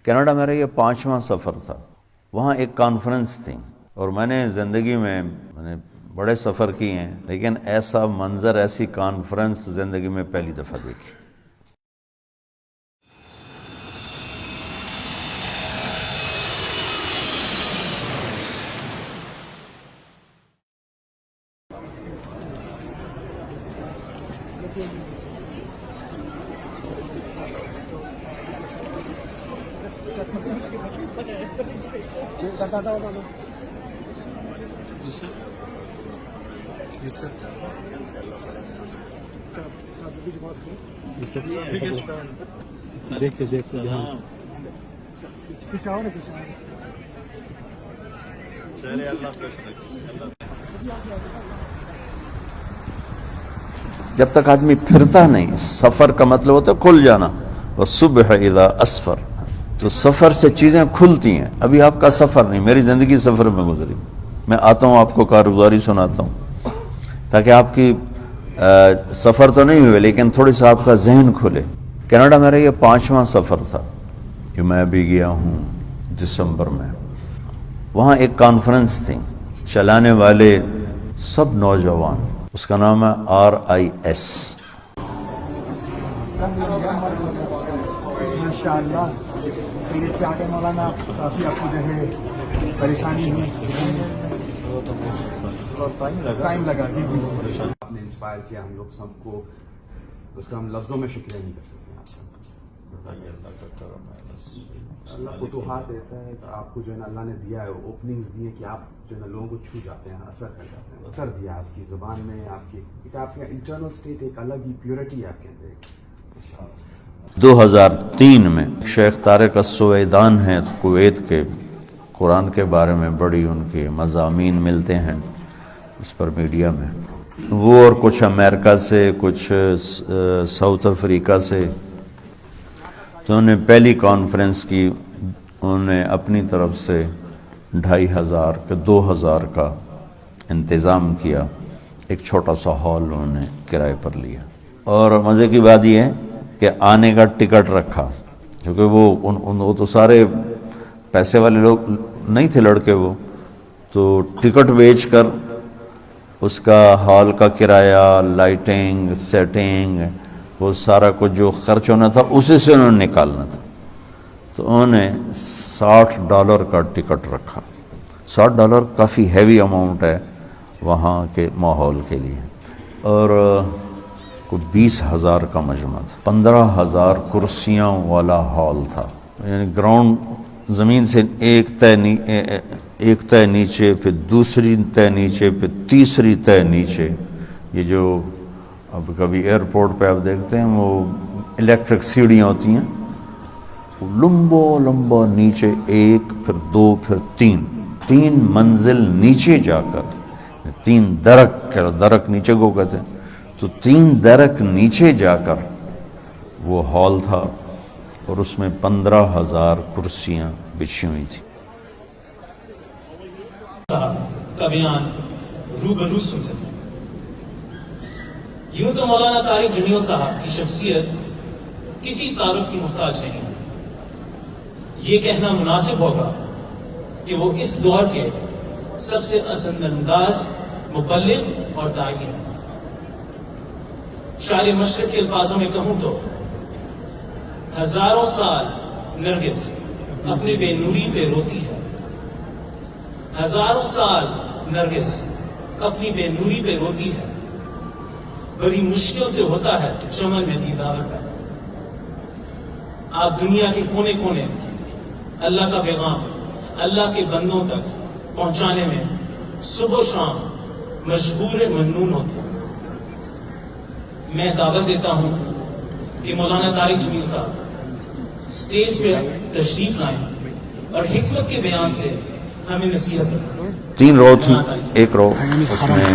Canada میرا یہ 5واں سفر تھا. وہاں ایک کانفرنس تھی اور میں نے زندگی میں بڑے سفر کیے ہیں لیکن ایسا منظر، ایسی کانفرنس زندگی میں پہلی دفعہ دیکھی. دیکھتے دھیان سے. جب تک آدمی پھرتا نہیں، سفر کا مطلب ہوتا ہے کھل جانا. والصبح اذا اسفر، تو سفر سے چیزیں کھلتی ہیں. ابھی آپ کا سفر نہیں، میری زندگی سفر میں گزری. میں آتا ہوں آپ کو کارگزاری سناتا ہوں تاکہ آپ کی سفر تو نہیں ہوئے لیکن تھوڑی سا آپ کا ذہن کھلے. کینیڈا میرا یہ 5واں سفر تھا. یہ میں بھی گیا ہوں دسمبر میں. وہاں ایک کانفرنس تھی، چلانے والے سب نوجوان. اس کا نام ہے RIS. ماشاء اللہ. مولانا کافی آپ کو جو ہے پریشانی ہوئی، ٹائم لگا. جی جی آپ نے انسپائر کیا ہم لوگ سب کو، اس کا ہم لفظوں میں شکریہ نہیں کر سکتے. اللہ فتوحات دیتا ہے تو آپ کو جو ہے نا اللہ نے دیا ہے، اوپننگز دی ہیں کہ آپ جو ہے نا لوگوں کو چھو جاتے ہیں، اثر کر جاتے ہیں. اثر دیا آپ کی زبان میں، آپ کا انٹرنل اسٹیٹ ایک الگ ہی پیورٹی ہے آپ کے اندر. 2003 میں شیخ طارق السویدان ہیں کویت کے، قرآن کے بارے میں بڑی ان کے مضامین ملتے ہیں اس پر میڈیا میں. وہ اور کچھ امریکہ سے، کچھ ساؤتھ افریقہ سے. تو انہوں نے پہلی کانفرنس کی، انہوں نے اپنی طرف سے 2500 کہ 2000 کا انتظام کیا. ایک چھوٹا سا ہال انہوں نے کرائے پر لیا. اور مزے کی بات یہ ہے کہ آنے کا ٹکٹ رکھا، کیونکہ وہ تو سارے پیسے والے لوگ نہیں تھے لڑکے، وہ تو ٹکٹ بیچ کر اس کا ہال کا کرایہ، لائٹنگ، سیٹنگ، وہ سارا کچھ جو خرچ ہونا تھا اسی سے انہوں نے نکالنا تھا. تو انہوں نے $60 کا ٹکٹ رکھا. $60 کافی ہیوی اماؤنٹ ہے وہاں کے ماحول کے لیے. اور کوئی 20,000 کا مجمع تھا. 15,000 کرسیاں والا ہال تھا. یعنی گراؤنڈ زمین سے ایک تہ نیچے، پھر دوسری تہ نیچے، پھر تیسری تہ نیچے. یہ جو اب کبھی ایئرپورٹ پہ آپ دیکھتے ہیں وہ الیکٹرک سیڑھیاں ہوتی ہیں، لمبا نیچے، ایک، پھر 2، پھر 3 منزل نیچے جا کر، 3 درک نیچے کو کہتے ہیں، تو 3 درک نیچے جا کر وہ ہال تھا اور اس میں 15,000 کرسیاں بچھی ہوئی تھیں. کا بیان روبرو سن سکیں. یوں تو مولانا طارق جمیل صاحب کی شخصیت کسی تعارف کی محتاج نہیں ہے. یہ کہنا مناسب ہوگا کہ وہ اس دور کے سب سے اثر انداز مبلغ اور داعی ہیں. شاعر مشرق کے الفاظوں میں کہوں تو ہزاروں سال نرگس اپنی بے نوری پہ روتی ہے. ہزاروں سال نرگس اپنی بے نوری پہ روتی ہے. بڑی مشکل سے ہوتا ہے چمن میں دیدار کا. آپ دنیا کے کونے کونے اللہ کا پیغام اللہ کے بندوں تک پہنچانے میں صبح و شام مشغول ممنون ہوتے ہیں. میں دعوت دیتا ہوں کہ مولانا طارق جمیل صاحب اسٹیج پہ تشریف لائیں اور حکمت کے بیان سے ہمیں نصیحت کریں. 3 رو تھی. ایک رو اس میں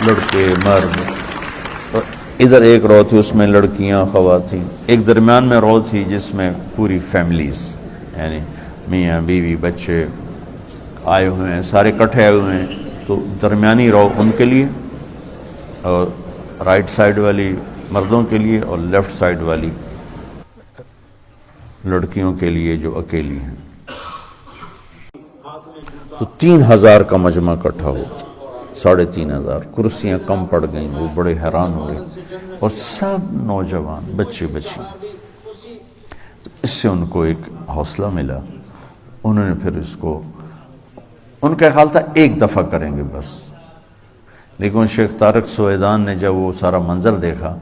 لڑکے مرد، اور ادھر ایک رو تھی اس میں لڑکیاں خواتین. ایک درمیان میں رو تھی جس میں پوری فیملیز، یعنی میاں بیوی بچے آئے ہوئے ہیں، سارے اکٹھے آئے ہوئے ہیں. تو درمیانی رو ان کے لیے، اور رائٹ سائڈ والی مردوں کے لیے، اور لیفٹ سائڈ والی لڑکیوں کے لیے جو اکیلی ہیں، تو 3000 کا مجمع اکٹھا ہو، 3500 کرسیاں کم پڑ گئیں، وہ بڑے حیران ہوئے، اور سب نوجوان بچے بچی، تو اس سے ان کو ایک حوصلہ ملا، انہوں نے پھر اس کو، ان کا خیال تھا ایک دفعہ کریں گے بس، لیکن شیخ طارق سویدان نے جب وہ سارا منظر دیکھا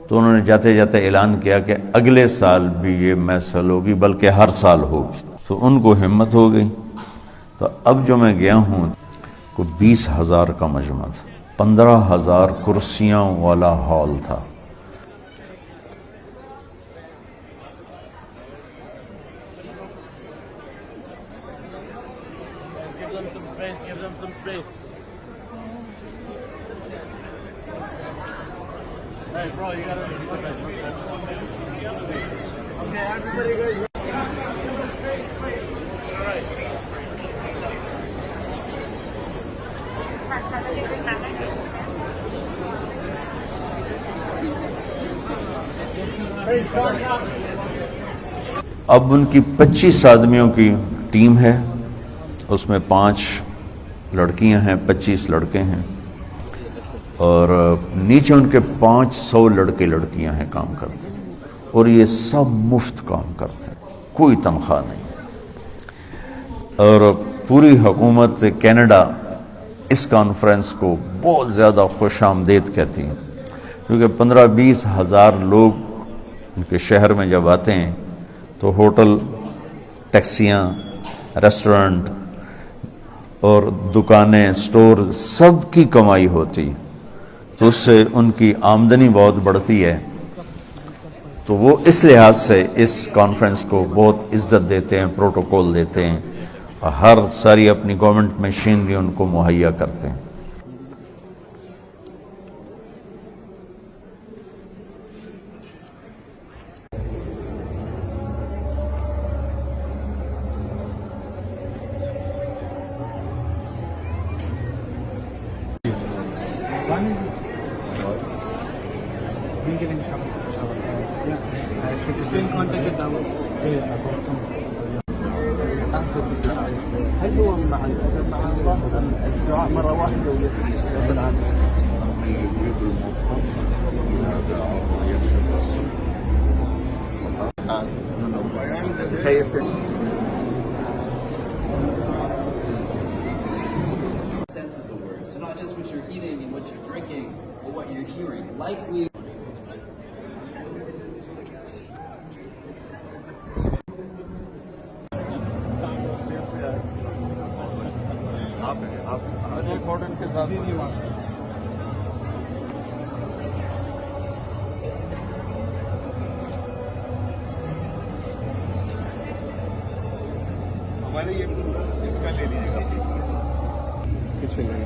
تو انہوں نے جاتے جاتے اعلان کیا کہ اگلے سال بھی یہ محفل ہوگی، بلکہ ہر سال ہوگی، تو ان کو ہمت ہو گئی۔ تو اب جو میں گیا ہوں کوئی 20,000 کا مجمع تھا، 15,000 کرسیاں والا ہال تھا۔ اب ان کی 25 آدمیوں کی ٹیم ہے، اس میں 5 لڑکیاں ہیں، 25 لڑکے ہیں، اور نیچے ان کے 500 لڑکے لڑکیاں ہیں کام کرتے، اور یہ سب مفت کام کرتے، کوئی تنخواہ نہیں۔ اور پوری حکومت کینیڈا اس کانفرنس کو بہت زیادہ خوش آمدید کہتی ہیں، کیونکہ 15-20 ہزار لوگ ان کے شہر میں جب آتے ہیں تو ہوٹل، ٹیکسیاں، ریسٹورنٹ اور دکانیں، سٹور، سب کی کمائی ہوتی، تو اس سے ان کی آمدنی بہت بڑھتی ہے۔ تو وہ اس لحاظ سے اس کانفرنس کو بہت عزت دیتے ہیں، پروٹوکول دیتے ہیں، اور ہر ساری اپنی گورنمنٹ مشینری ان کو مہیا کرتے ہیں۔ الدعاء مرة واحدة رب العالمين. Sense of the word. So not just what you're eating and what you're drinking, but what you're hearing. Likely. ہمارے یہ اس کا لے لیجیے گا کچھ نہیں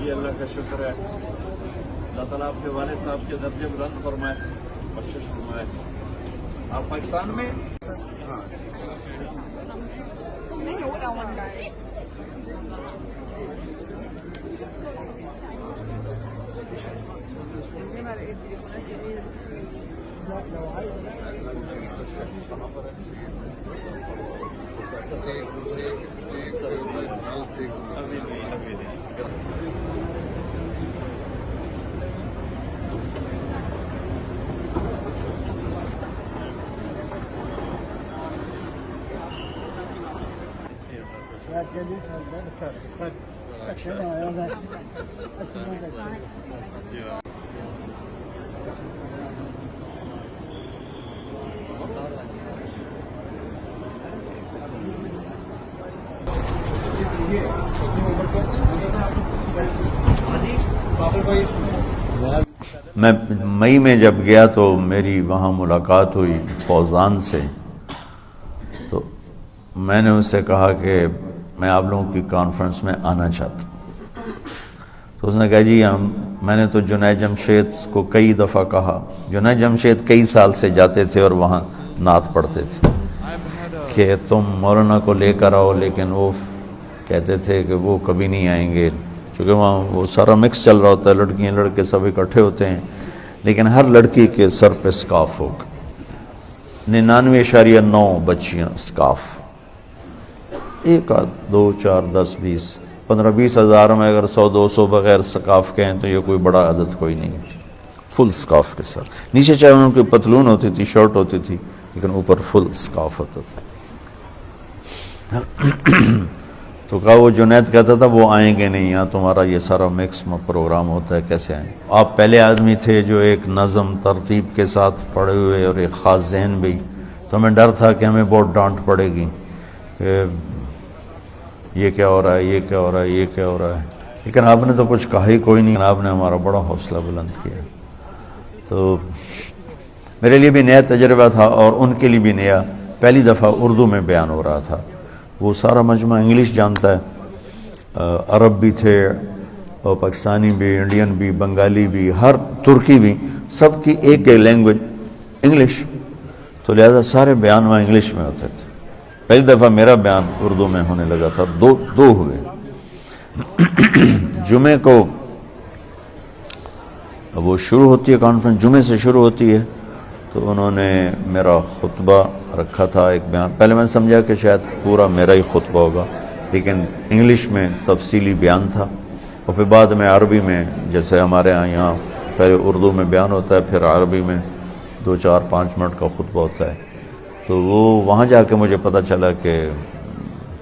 یہ اللہ کا شکر ہے، اللہ تعالیٰ آپ کے والد صاحب کے درجے بلند فرمائے، بخشش فرمائے۔ آپ پاکستان میں میں مئی میں جب گیا تو میری وہاں ملاقات ہوئی فوزان سے، تو میں نے اس سے کہا کہ میں آپ لوگوں کی کانفرنس میں آنا چاہتا ہوں، تو اس نے کہا جی ہم میں نے تو جنید جمشید کو کئی دفعہ کہا، جنید جمشید کئی سال سے جاتے تھے اور وہاں نعت پڑھتے تھے کہ تم مولانا کو لے کر آؤ، لیکن وہ کہتے تھے کہ وہ کبھی نہیں آئیں گے، کیونکہ وہاں وہ سارا مکس چل رہا ہوتا ہے، لڑکیاں لڑکے سب اکٹھے ہوتے ہیں، لیکن ہر لڑکی کے سر پہ سکارف ہوگا، 99.9 بچیاں سکارف، 1 2 4 10 20 15-20 ہزار میں اگر 100-200 بغیر سکارف کے ہیں تو یہ کوئی بڑا عدد کوئی نہیں ہے، فل سکارف کے ساتھ، نیچے چاہے ان کی پتلون ہوتی تھی، شرٹ ہوتی تھی، لیکن اوپر فل سکارف ہوتا تھا۔ تو کہا وہ جنید کہتا تھا وہ آئیں گے نہیں، یہاں تمہارا یہ سارا مکس پروگرام ہوتا ہے، کیسے آئیں؟ آپ پہلے آدمی تھے جو ایک نظم ترتیب کے ساتھ پڑھے ہوئے اور ایک خاص ذہن بھی، تو ہمیں ڈر تھا کہ ہمیں بہت ڈانٹ پڑے گی کہ یہ کیا ہو رہا ہے، یہ کیا ہو رہا ہے، یہ کیا ہو رہا ہے، لیکن آپ نے تو کچھ کہا ہی کوئی نہیں، آپ نے ہمارا بڑا حوصلہ بلند کیا۔ تو میرے لیے بھی نیا تجربہ تھا اور ان کے لیے بھی نیا، پہلی دفعہ اردو میں بیان ہو رہا تھا، وہ سارا مجمع انگلش جانتا ہے، عرب بھی تھے اور پاکستانی بھی، انڈین بھی، بنگالی بھی، ہر ترکی بھی، سب کی ایک لینگویج انگلش، تو لہذا سارے بیان وہاں انگلش میں ہوتے تھے۔ پہلی دفعہ میرا بیان اردو میں ہونے لگا تھا، دو ہوئے۔ جمعے کو وہ شروع ہوتی ہے کانفرنس، جمعے سے شروع ہوتی ہے، تو انہوں نے میرا خطبہ رکھا تھا، ایک بیان، پہلے میں سمجھا کہ شاید پورا میرا ہی خطبہ ہوگا، لیکن انگلش میں تفصیلی بیان تھا، اور پھر بعد میں عربی میں، جیسے ہمارے یہاں پہلے اردو میں بیان ہوتا ہے، پھر عربی میں 2-4-5 منٹ کا خطبہ ہوتا ہے، تو وہ وہاں جا کے مجھے پتہ چلا کہ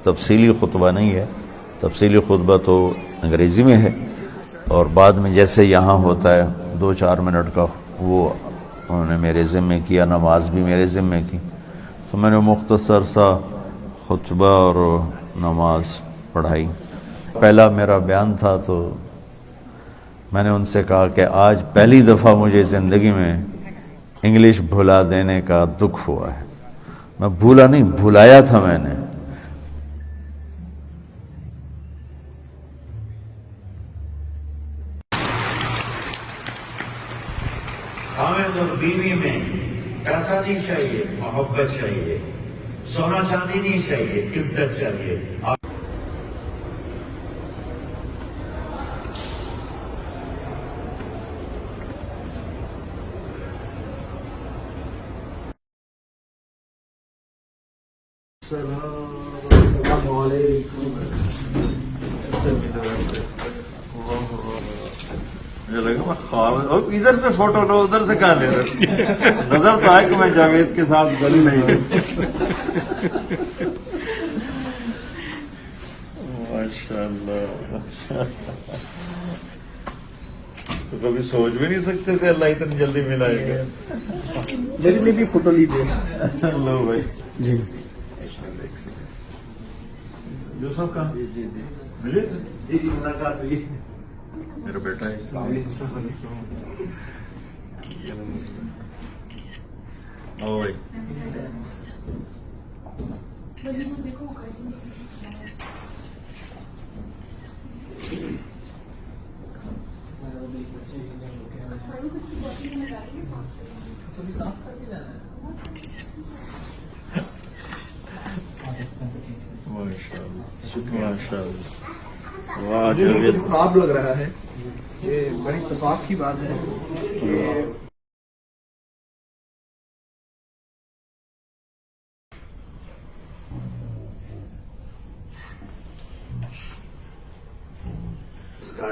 تفصیلی خطبہ نہیں ہے، تفصیلی خطبہ تو انگریزی میں ہے، اور بعد میں جیسے یہاں ہوتا ہے 2-4 منٹ کا، وہ انہوں نے میرے ذمہ کیا، نماز بھی میرے ذمہ کی، تو میں نے مختصر سا خطبہ اور نماز پڑھائی۔ پہلا میرا بیان تھا، تو میں نے ان سے کہا کہ آج پہلی دفعہ مجھے زندگی میں انگلش بھلا دینے کا دکھ ہوا ہے، میں بھولا نہیں، بھلایا تھا میں نے۔ خاوند اور بیوی میں پیسہ نہیں چاہیے، محبت چاہیے، سونا چاندی نہیں چاہیے، عزت چاہیے۔ السلام علیکم۔ مجھے لگا میں خواب، ادھر سے فوٹو لو، ادھر سے کہاں لے رہے، نظر تو آئے کہ میں جاوید کے ساتھ گلی نہیں ہوں۔ ماشاءاللہ، تو کبھی سوچ بھی نہیں سکتے تھے اللہ اتنی جلدی ملائے گا۔ میرے لیے بھی فوٹو لیجیے۔ لو بھائی جی یوسف کہاں؟ ملے تھے؟ جی ملاقات ہوئی۔ میرا بیٹا ہے۔ آؤ بھائی۔ واہ جاوید، خواب لگ رہا ہے، یہ بڑی اتفاق کی بات ہے کہ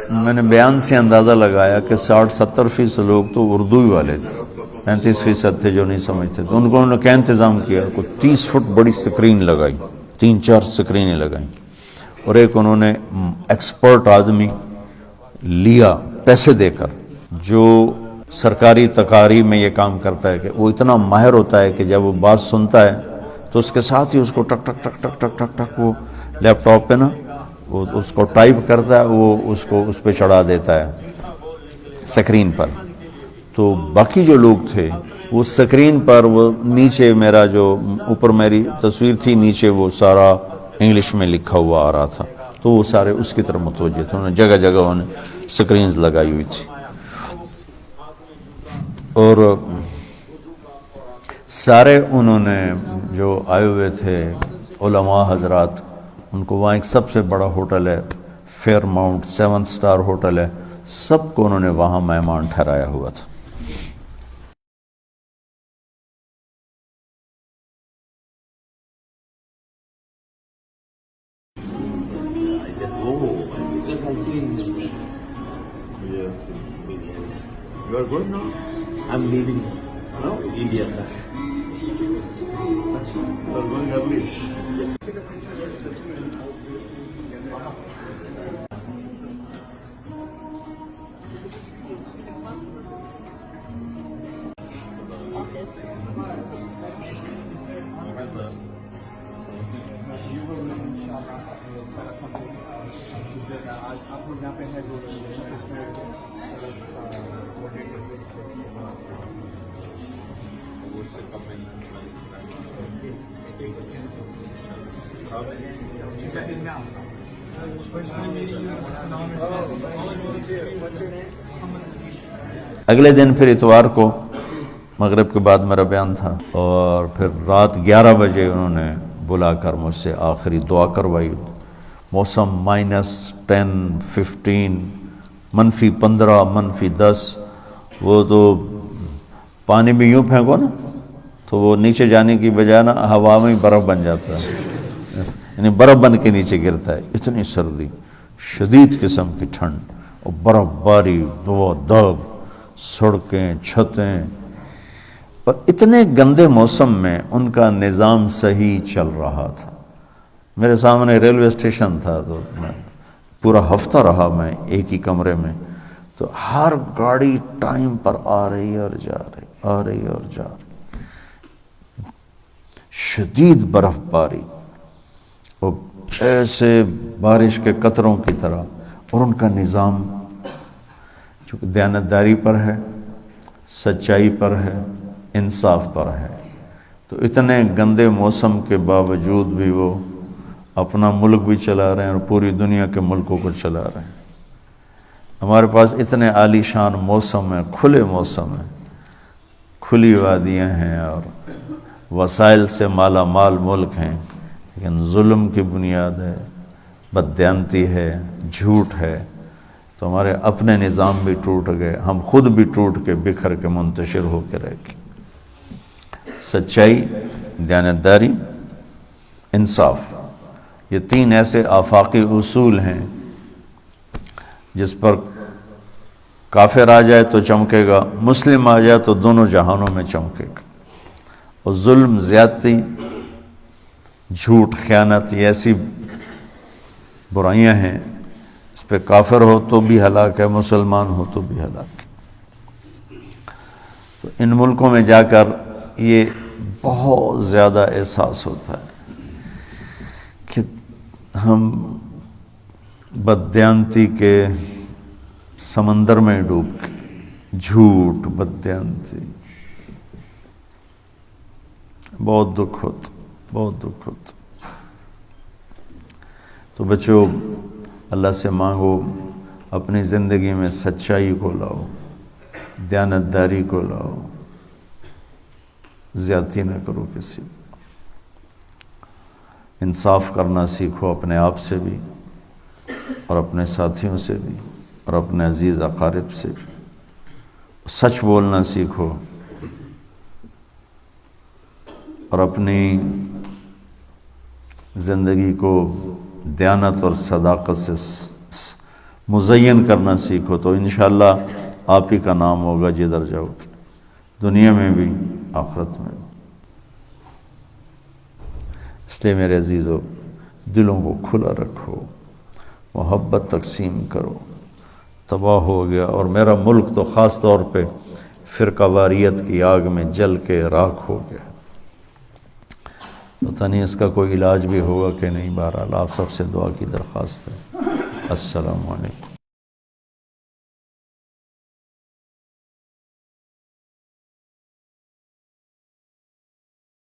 میں نے بیان سے اندازہ لگایا کہ 60-70% لوگ تو اردو ہی والے تھے، 35% تھے جو نہیں سمجھتے، تو ان کو انہوں نے کیا انتظام کیا، کوئی 30 فٹ بڑی سکرین لگائی، 3-4 سکرینیں لگائیں، اور ایک انہوں نے ایکسپرٹ آدمی لیا پیسے دے کر، جو سرکاری تقاریر میں یہ کام کرتا ہے کہ وہ اتنا ماہر ہوتا ہے کہ جب وہ بات سنتا ہے تو اس کے ساتھ ہی اس کو ٹک ٹک ٹک ٹک ٹک ٹک ٹک وہ لیپ ٹاپ پہ نا وہ اس کو ٹائپ کرتا ہے، وہ اس کو اس پہ چڑھا دیتا ہے سکرین پر۔ تو باقی جو لوگ تھے وہ سکرین پر، وہ نیچے میرا جو اوپر میری تصویر تھی، نیچے وہ سارا انگلش میں لکھا ہوا آ رہا تھا، تو وہ سارے اس کی طرف متوجہ تھے، انہوں نے جگہ جگہ انہوں نے سکرینز لگائی ہوئی تھی۔ اور سارے انہوں نے جو آئے ہوئے تھے علماء حضرات، ان کو وہاں ایک سب سے بڑا ہوٹل ہے، فیئر ماؤنٹ 7 اسٹار ہوٹل ہے، سب کو انہوں نے وہاں مہمان ٹھہرایا ہوا تھا۔ You are going now? I'm leaving now India. You are going early. آپ لوگ یہاں پہ ہیں جو اگلے دن پھر اتوار کو مغرب کے بعد میرا بیان تھا، اور پھر رات 11 بجے انہوں نے بلا کر مجھ سے آخری دعا کروائی۔ موسم -10 15 -15 -10، وہ تو پانی میں یوں پھینکو نا تو وہ نیچے جانے کی بجائے نا ہوا میں برف بن جاتا ہے، یعنی برف بن کے نیچے گرتا ہے۔ اتنی سردی، شدید قسم کی ٹھنڈ، اور برف باری، دو دب، سڑکیں، چھتیں، اور اتنے گندے موسم میں ان کا نظام صحیح چل رہا تھا۔ میرے سامنے ریلوے اسٹیشن تھا، تو میں پورا ہفتہ رہا میں ایک ہی کمرے میں، تو ہر گاڑی ٹائم پر آ رہی اور جا رہی، آ رہی اور جا رہی، شدید برف باری، اور ایسے بارش کے قطروں کی طرح، اور ان کا نظام چونکہ دیانتداری پر ہے، سچائی پر ہے، انصاف پر ہے، تو اتنے گندے موسم کے باوجود بھی وہ اپنا ملک بھی چلا رہے ہیں اور پوری دنیا کے ملکوں کو چلا رہے ہیں۔ ہمارے پاس اتنے عالی شان موسم ہیں، کھلے موسم ہیں، کھلی وادیاں ہیں اور وسائل سے مالا مال ملک ہیں، لیکن ظلم کی بنیاد ہے، بددیانتی ہے، جھوٹ ہے، تو ہمارے اپنے نظام بھی ٹوٹ گئے، ہم خود بھی ٹوٹ کے بکھر کے منتشر ہو کے رہ گئے۔ سچائی، دیانتداری، انصاف، یہ 3 ایسے آفاقی اصول ہیں جس پر کافر آ جائے تو چمکے گا، مسلم آ جائے تو دونوں جہانوں میں چمکے گا۔ اور ظلم، زیادتی، جھوٹ، خیانت، یہ ایسی برائیاں ہیں، اس پہ کافر ہو تو بھی ہلاک ہے، مسلمان ہو تو بھی ہلاک ہے۔ تو ان ملکوں میں جا کر یہ بہت زیادہ احساس ہوتا ہے کہ ہم بددیانتی کے سمندر میں ڈوب گئے، جھوٹ، بددیانتی، بہت دکھ ہوتا، بہت دکھ ہوتا۔ تو بچوں، اللہ سے مانگو اپنی زندگی میں سچائی کو لاؤ، دیانتداری کو لاؤ، زیادتی نہ کرو کسی کو، انصاف کرنا سیکھو اپنے آپ سے بھی اور اپنے ساتھیوں سے بھی اور اپنے عزیز اقارب سے بھی، سچ بولنا سیکھو اور اپنی زندگی کو دیانت اور صداقت سے مزین کرنا سیکھو، تو انشاءاللہ آپ ہی کا نام ہوگا جدھر جاؤ گے، دنیا میں بھی آخرت میں بھی۔ اس لیے میرے عزیزو، دلوں کو کھلا رکھو، محبت تقسیم کرو۔ تباہ ہو گیا، اور میرا ملک تو خاص طور پہ فرقہ واریت کی آگ میں جل کے راکھ ہو گیا۔ پتہ نہیں اس کا کوئی علاج بھی ہوگا کہ نہیں، بہرحال آپ سب سے دعا کی درخواست ہے۔ السلام علیکم۔